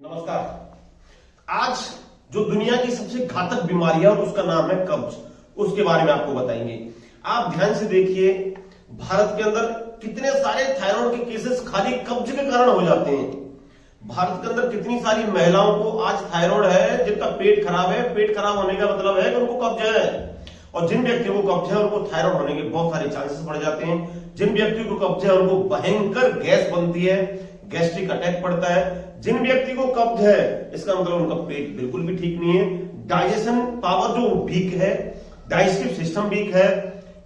नमस्कार। आज जो दुनिया की सबसे घातक बीमारी है और उसका नाम है कब्ज, उसके बारे में आपको बताएंगे। आप ध्यान से देखिए, भारत के अंदर कितने सारे थायराइड के केसेस खाली कब्ज के कारण हो जाते हैं। भारत के अंदर कितनी सारी महिलाओं को आज थायराइड है, जिनका पेट खराब है। पेट खराब होने का मतलब है कि उनको कब्ज है, और जिन व्यक्तियों को कब्ज है उनको थायराइड होने के बहुत सारे चांसेस बढ़ जाते हैं। जिन व्यक्तियों को कब्ज है उनको भयंकर गैस बनती है, गैस्ट्रिक अटैक पड़ता है। जिन व्यक्ति को कब्ज है, इसका मतलब उनका पेट बिल्कुल भी ठीक नहीं है, डाइजेशन पावर जो वीक है, डाइजेस्टिव सिस्टम वीक है।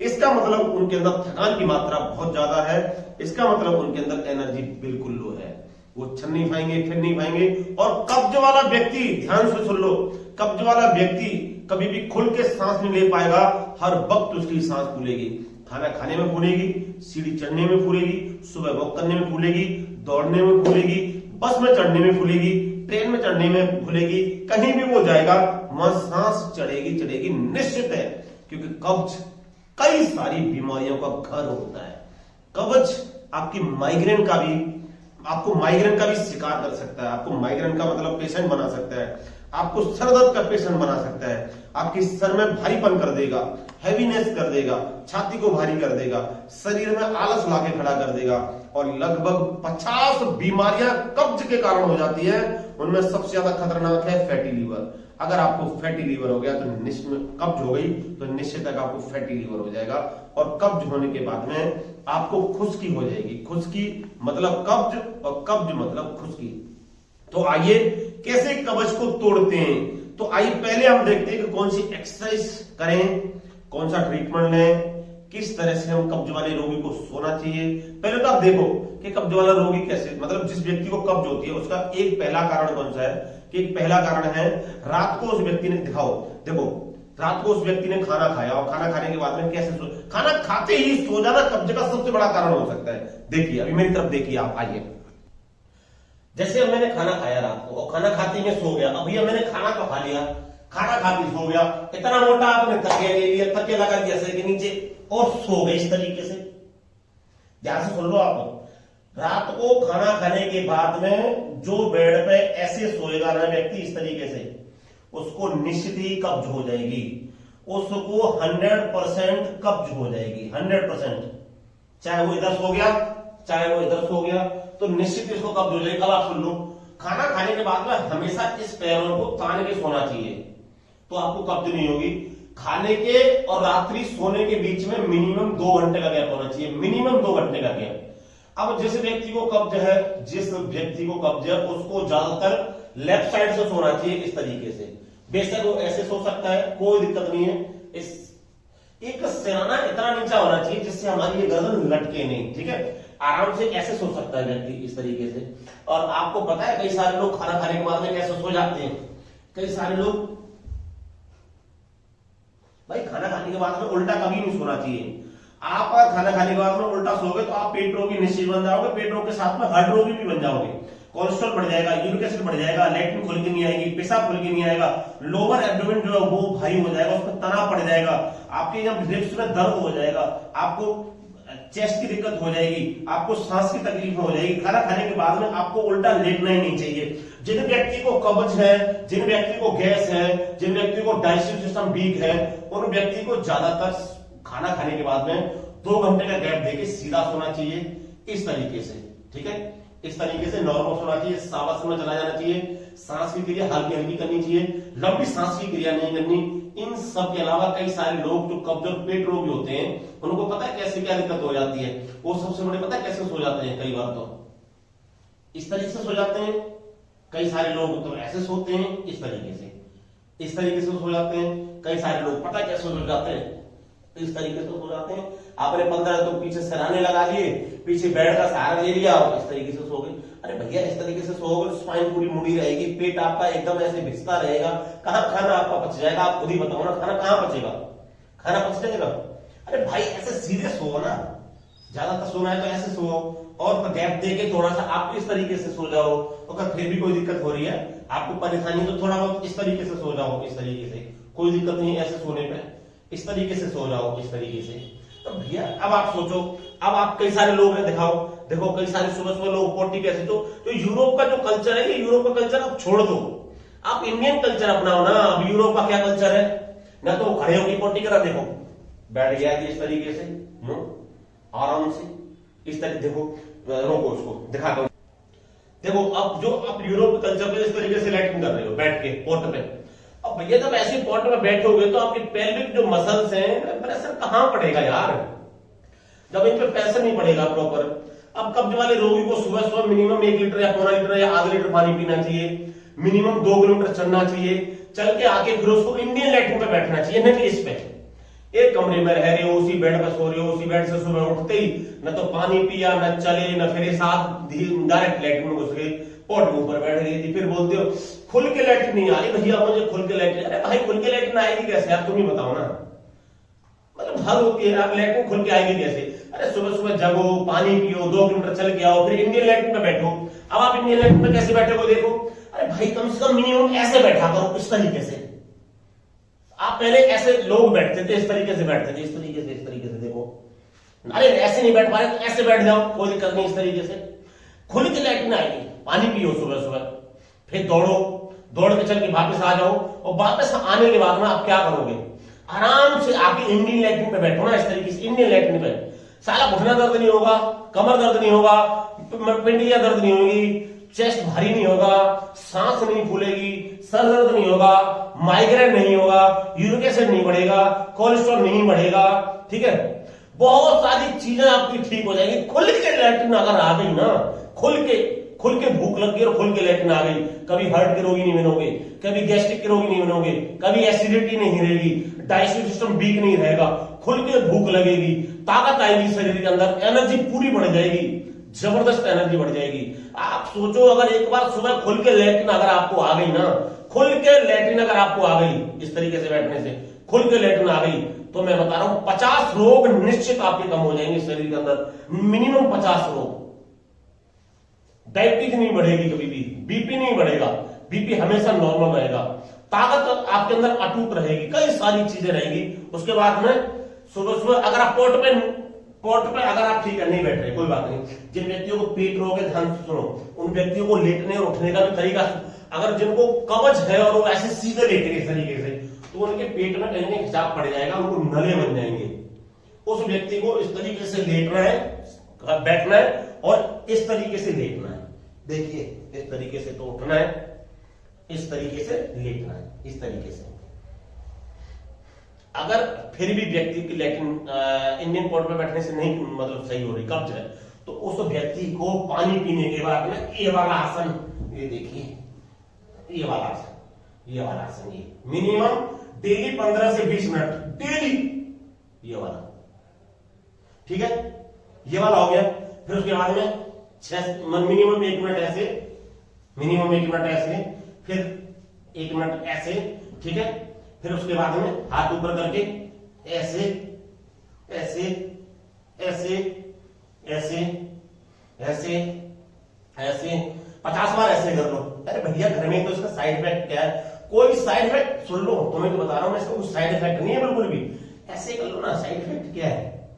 इसका मतलब उनके अंदर थकान की मात्रा बहुत ज्यादा है। इसका मतलब उनके अंदर एनर्जी बिल्कुल लो है, वो चल नहीं पाएंगे, फिर नहीं पाएंगे। और कब्ज वाला व्यक्ति, ध्यान से सुन लो, कब्ज वाला व्यक्ति कभी भी खुल के सांस नहीं ले पाएगा। हर वक्त उसकी सांस फूलेगी, खाना खाने में फूलेगी, सीढ़ी चढ़ने में फूलेगी, सुबह वॉक करने में फूलेगी, दौड़ने में फूलेगी, बस में चढ़ने में फूलेगी, ट्रेन में चढ़ने में फूलेगी। कहीं भी वो जाएगा वहां सांस चढ़ेगी निश्चित है, क्योंकि कब्ज कई सारी बीमारियों का घर होता है। कब्ज आपकी माइग्रेन का भी, आपको माइग्रेन का भी शिकार कर सकता है। आपको माइग्रेन का मतलब पेशेंट बना सकता है, आपको सर दर्द का पेशेंट बना सकता है, आपकी सर में भारीपन कर देगा, हैवीनेस कर देगा, छाती को भारी कर देगा, शरीर में आलस लाके खड़ा कर देगा। और लगभग 50 बीमारियां कब्ज के कारण हो जाती है। उनमें सबसे ज्यादा खतरनाक है फैटी लीवर। अगर आपको फैटी लीवर हो गया तो कब्ज हो गई तो निश्चित तक आपको फैटी लीवर हो जाएगा। और कब्ज होने के बाद में आपको खुश्की हो जाएगी। खुश्की मतलब कब्ज, और कब्ज मतलब खुश्की। तो आइए कैसे कब्ज को तोड़ते हैं। तो आइए पहले हम देखते हैं कि कौन सी एक्सरसाइज करें, कौन सा ट्रीटमेंट लें, किस तरह से हम कब्ज वाले रोगी को सोना चाहिए। पहले तो आप देखो कि कब्ज वाला रोगी कैसे, मतलब जिस व्यक्ति को कब्ज होती है उसका एक पहला कारण कौन सा है, कि एक पहला कारण है रात को उस व्यक्ति ने, देखो रात को उस व्यक्ति ने खाना खाया और खाना खाने के बाद में कैसे खाना खाते ही सो जाना कब्ज का सबसे बड़ा कारण हो सकता है। देखिए अभी मेरी तरफ देखिए आप, आइए। जैसे अब मैंने खाना खाया रात को और खाना खाते ही मैं सो गया। अभी अब मैंने खाना तो खा लिया, खाना खाते सो गया, इतना मोटा आपने तकिया ले लिया, तकिया लगा दिया सर के नीचे और सो गए इस तरीके से। ध्यान से सुन लो आप, रात को खाना खाने के बाद में जो बेड पे ऐसे सोएगा ना व्यक्ति इस तरीके से, उसको निश्चित ही कब्ज हो जाएगी। उसको 100% कब्ज हो जाएगी, 100%। चाहे वो इधर सो गया, चाहे वो इधर सो गया, तो निश्चित इसको कब्ज हो जाएगी। अब आप सुन लो, खाना खाने के बाद में हमेशा इस पैरों को तान के सोना चाहिए, तो आपको कब्ज नहीं होगी। खाने के और रात्रि सोने के बीच में मिनिमम 2 घंटे का गैप होना चाहिए, मिनिमम 2 घंटे का गैप। अब जिस व्यक्ति को कब्ज है, जिस व्यक्ति को कब्ज है उसको ज्यादातर लेफ्ट साइड से सोना चाहिए इस तरीके से। बेशक वो ऐसे सो सकता है, कोई दिक्कत नहीं है। इस एक सिराना इतना नीचा होना चाहिए जिससे हमारी ये गर्दन लटके नहीं, ठीक है। आराम से ऐसे सो सकता है व्यक्ति इस तरीके से। और आपको पता है कई सारे लोग खाना खाने के बाद में कैसे सो जाते हैं। कई सारे लोग, भाई खाना खाने के बाद में उल्टा कभी नहीं सोना चाहिए। आप खाना खाने के बाद में उल्टा सोओगे तो आप पेट रोगी निश्चित बन जाओगे, पेट रोग के साथ में हार्ट रोगी भी बन जाओगे। कोलेस्ट्रॉल बढ़ जाएगा, यूरिक एसिड बढ़ जाएगा, लैट्रिन खुल के नहीं आएगी, पेशाब खुल के नहीं आएगा, लोअर एब्डोमेन जो है वो भारी हो जाएगा, उसमें तनाव पड़ जाएगा, आपके जब रिब्स में दर्द हो जाएगा, आपको चेस्ट की दिक्कत हो जाएगी, आपको सांस की तकलीफ हो जाएगी। खाना खाने के बाद में आपको उल्टा लेटना ही नहीं चाहिए। जिन व्यक्ति को कब्ज है, जिन व्यक्ति को गैस है, जिन व्यक्ति को डाइजेस्टिव सिस्टम वीक है, उन व्यक्ति को ज्यादातर खाना खाने के बाद में 2 घंटे का गैप देके सीधा सोना चाहिए इस तरीके से, ठीक है। इस तरीके से नॉर्मल सोना चाहिए, सावधान में चला जाना चाहिए, सांस की क्रिया हल्की हल्की करनी चाहिए, लंबी सांस की क्रिया नहीं करनी। इन सब के अलावा कई सारे लोग जो कब्ज और पेट रोगी होते हैं उनको पता है कैसे क्या दिक्कत हो जाती है। वो सबसे बड़े पता है कैसे सो जाते हैं, कई बार तो इस तरीके से सो जाते हैं, कई सारे लोग तो ऐसे सोते हैं इस तरीके से, इस तरीके से सो जाते हैं। कई सारे लोग पता है कैसे सो जाते हैं, इस तरीके से सो जाते हैं। आपने 15 तो पीछे सराहने लगा लिए, पीछे बेड का सहारा ले लिया और इस तरीके से सो गए। अरे भैया इस तरीके से सोओगे तो स्पाइन पूरी मुड़ी रहेगी, पेट आपका एकदम ऐसे भिसता रहेगा, कहां खाना आपका पच जाएगा। आप खुद ही बताओ ना, खाना कहां पचेगा, खाना पच जाएगा। अरे भाई ऐसे सीधे सो ना, ज्यादातर सोना है तो ऐसे सो और गैप दे के थोड़ा सा आप इस तरीके से सो जाओ। अगर फिर भी कोई दिक्कत हो रही है, आपको परेशानी, तो थोड़ा बहुत इस तरीके से सो जाओ, इस तरीके से कोई दिक्कत नहीं। ऐसे सोने पे इस तरीके से सो जाओ, इस तरीके से। तो भैया अब आप सोचो, अब आप कई सारे लोग हैं, दिखाओ देखो कई सारे सुबह सुबह लोग पोटी कैसे, तो यूरोप का जो कल्चर है, ये यूरोप का कल्चर आप छोड़ दो, आप इंडियन कल्चर अपनाओ ना। अब यूरोप का क्या कल्चर है, ना तो खड़े होकर पोटी करा, देखो बैठ गया इस तरीके से, आराम से इस तरीके, देखो रोको उसको दिखा दो, देखो अब जो आप यूरोप के कल्चर में इस तरीके से लैट्रिन कर रहे हो बैठ के पोट पे। अब भैया जब ऐसे पोट में बैठोगे तो आपके पेल्विक जो मसल्स हैं, प्रेशर कहां पड़ेगा यार, जब इन पे प्रेशर नहीं पड़ेगा प्रॉपर। अब कब्ज वाले रोगी को सुबह सुबह मिनिमम 1 लीटर या 1.5 लीटर या आधा लीटर पानी पीना चाहिए, मिनिमम 2 किलोमीटर चलना चाहिए, चल के आके फिर उसको इंडियन लैट्रिन पे बैठना चाहिए, न कि इस पे। एक कमरे में रह रहे हो, उसी बेड पर सो रहे हो, उसी बेड से सुबह उठते ही न तो पानी पिया, न चले, न फिर साथ डायरेक्ट लैट्रिन में घुस गए, पोट के ऊपर बैठ गई थी, फिर बोलते हो खुल के लैट्रिन नहीं आ रही भैया, मुझे खुल के लैट्रिन। अरे भाई खुल के लैट्रिन आएगी कैसे, आप तुम ही बताओ ना, मतलब हर होती है, आप लैट्रिन खुल के आएगी कैसे। अरे सुबह सुबह जगो, पानी पियो, 2 किलोमीटर चल के आओ, फिर इंडियन लैट्रिन में बैठो। अब आप इंडियन लैट्रिन में कैसे बैठोगे, देखो, अरे भाई कम से कम मिनिमम ऐसे बैठा करो, इस तरीके से। आप पहले ऐसे लोग बैठते थे, इस तरीके से बैठते थे, इस तरीके से, इस तरीके से, देखो। अरे ऐसे नहीं बैठ पा रहे तो ऐसे बैठ जाओ, कोई दिक्कत नहीं, इस तरीके से खुल के लैट्रिन आएगी। पानी पियो सुबह सुबह, फिर दौड़ो, दौड़ के चल के वापस आ जाओ, और वापस आने के बाद में आप क्या करोगे, आराम से आके इंडियन लैट्रिन पे बैठो ना, इस तरीके से इंडियन लैट्रिन पे। साला घुटना दर्द नहीं होगा, कमर दर्द नहीं होगा, पिंडिया दर्द नहीं होगी, चेस्ट भारी नहीं होगा, सांस नहीं फूलेगी, सर दर्द नहीं होगा, माइग्रेन नहीं होगा, यूरिक एसिड नहीं बढ़ेगा, कोलेस्ट्रॉल नहीं बढ़ेगा, ठीक है, बहुत सारी चीजें आपकी ठीक हो जाएंगी। खुल के लैट्रिन अगर आ गई ना, खुल के भूख लग गई और खुल के लैट्रिन आ गई, कभी हार्ट के रोगी नहीं बनोगे, कभी गैस्ट्रिक के रोगी नहीं बनोगे, कभी एसिडिटी नहीं रहेगी, डाइजेस्टिव सिस्टम वीक नहीं रहेगा, खुल के भूख लगेगी, ताकत आएगी शरीर के अंदर, एनर्जी पूरी बढ़ जाएगी, जबरदस्त एनर्जी बढ़ जाएगी। आप सोचो अगर एक बार सुबह खुल के लैट्रिन अगर आपको आ गई ना, खुल के लैट्रिन अगर आपको आ गई, इस तरीके से बैठने से खुल के लैट्रिन आ गई, तो मैं बता रहा हूं 50 रोग निश्चित आपके कम हो जाएंगे शरीर के अंदर, मिनिमम 50 रोग। डायबिटीज नहीं बढ़ेगी कभी भी, बीपी नहीं बढ़ेगा, बीपी हमेशा नॉर्मल रहेगा, ताकत आपके अंदर अटूट रहेगी, कई सारी चीजें रहेंगी। उसके बाद में सुबह सुबह अगर आप पोट पे अगर आप ठीक है नहीं बैठ रहे, कोई बात नहीं, जिन व्यक्तियों को पेट रोग है ध्यान सुनो, उन व्यक्तियों को लेटने और उठने का भी तरीका, अगर जिनको कब्ज है और वो ऐसे सीधे लेटे इस तरीके से, तो उनके पेट में कहीं खिंचाव पड़ जाएगा, उनको नले बन जाएंगे। उस व्यक्ति को इस तरीके से लेटना है, बैठना है और इस तरीके से लेटना है। देखिए इस तरीके से तो उठना है, इस तरीके से लेटना है, इस तरीके से। अगर फिर भी व्यक्ति की लैट्रिन इंडियन पोट में बैठने से नहीं मतलब सही हो रही, कब्ज है, तो उस व्यक्ति को पानी पीने के बाद में ये वाला आसन, ये देखिए ये वाला आसन, ये वाला आसन, ये मिनिमम डेली 15 से 20 मिनट डेली, ये वाला, ठीक है, ये वाला हो गया। फिर उसके बाद में मिनिमम 1 मिनट ऐसे, मिनिमम 1 मिनट ऐसे, फिर 1 मिनट ऐसे, ठीक है, फिर उसके बाद में हाथ ऊपर करके ऐसे ऐसे ऐसे ऐसे ऐसे ऐसे 50 बार ऐसे कर लो। अरे भैया घर में तो इसका साइड इफेक्ट क्या है, कोई साइड इफेक्ट सुन लो, तुम्हें तो बता रहा हूं मैं, इसका कोई साइड इफेक्ट नहीं है बिल्कुल भी, ऐसे कर लो ना। साइड इफेक्ट क्या है,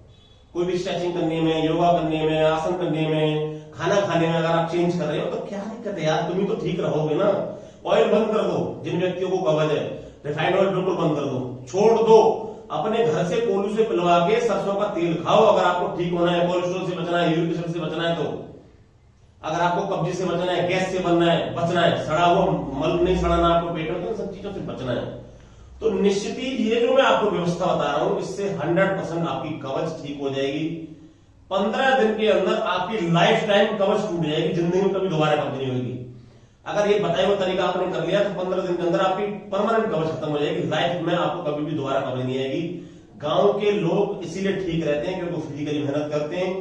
कोई भी स्ट्रेचिंग करने में, योगा करने में, आसन करने में, खाना खाने में अगर आप चेंज कर रहे हो तो क्या दिक्कत है यार, तुम ही तो ठीक रहोगे ना। ऑयल बंद कर दो, जिन व्यक्तियों को कब्ज है रिफाइंड ऑयल बिल्कुल बंद कर दो, छोड़ दो। अपने घर से कोल्हू से पिलवा के सरसों का तेल खाओ अगर आपको ठीक होना है, कोलेस्ट्रॉल से बचना है, यूरिक एसिड से बचना है, तो अगर आपको कब्जे से बचना है, गैस से बचना है, सड़ा हुआ मल नहीं सड़ाना आपको पेट में, तो सब चीजों से बचना है, तो निश्चित ही ये जो मैं आपको व्यवस्था बता रहा हूं, इससे 100% आपकी कब्ज ठीक हो जाएगी। 15 दिन के अंदर आपकी लाइफ टाइम कब्ज टूट जाएगी, जिंदगी में कभी दोबारा कब्ज नहीं होगी। अगर ये बताया हुआ तरीका आपने कर लिया तो 15 दिन के अंदर आपकी परमानेंट कब्ज खत्म हो जाएगी, लाइफ में आपको कभी भी दोबारा कब्ज नहीं आएगी। गांव के लोग इसीलिए ठीक रहते हैं क्योंकि वो फिजिकली मेहनत करते हैं,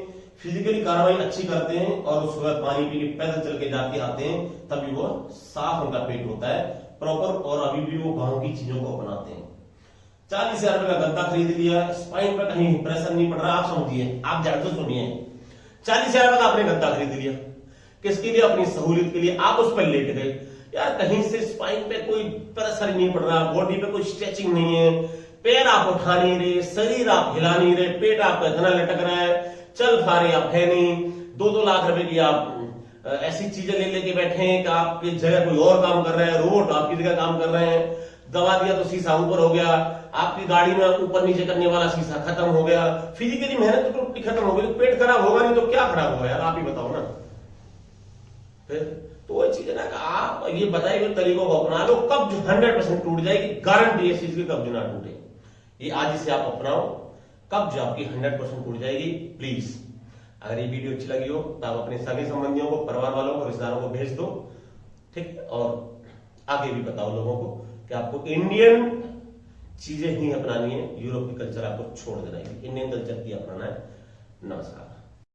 फिजिकली कार्रवाई अच्छी करते हैं, और सुबह पानी पी के पैदल चल के जाके आते हैं, तभी वो साफ उनका पेट होता है प्रॉपर, और अभी भी वो गांव की चीजों को अपनाते हैं। 40,000 रुपए का गद्दा खरीद लिया, स्पाइन पर कहीं प्रेशर नहीं पड़ रहा, आप समझिए, आप ध्यान से सुनिए, 40,000 रुपए का आपने गद्दा खरीद लिया, किसके लिए, अपनी सहूलियत के लिए। आप उस पर लेट गए यार, कहीं से स्पाइन पे कोई प्रेशर नहीं पड़ रहा, बॉडी पे कोई स्ट्रेचिंग नहीं है, पैर आप उठा नहीं रहे, शरीर आप हिला नहीं रहे, पेट आपका इतना लटक रहा है, चल खा रहे आप है नहीं, 2-2 लाख रुपए की आप ऐसी चीजें लेके बैठे हैं कि आपकी जगह कोई और काम कर रहे हैं, रोबोट आपकी जगह काम कर रहे हैं, दबा दिया तो शीशा ऊपर हो गया, आपकी गाड़ी में ऊपर नीचे करने वाला शीशा खत्म हो गया, फिजिकली मेहनत तो टोटली खत्म हो गई, तो पेट खराब होगा नहीं तो क्या खराब होगा यार, आप ही बताओ ना। फिर तो वही चीज है ना कि आप ये बताए हुए तरीकों को अपना लो, कब्ज 100% टूट जाएगी, गारंटी है इस चीज की, कब्ज ना टूटे। ये आज से आप अपनाओ, कब्ज आपकी 100% टूट जाएगी। प्लीज अगर ये वीडियो अच्छी लगी हो तो आप अपने सगे संबंधियों को, परिवार वालों को, रिश्तेदारों को भेज दो, ठीक। और आगे भी बताओ लोगों को कि आपको इंडियन चीजें ही अपनानी है, यूरोप की कल्चर आपको छोड़ देना है, इंडियन कल्चर की अपनाना है। नमस्कार।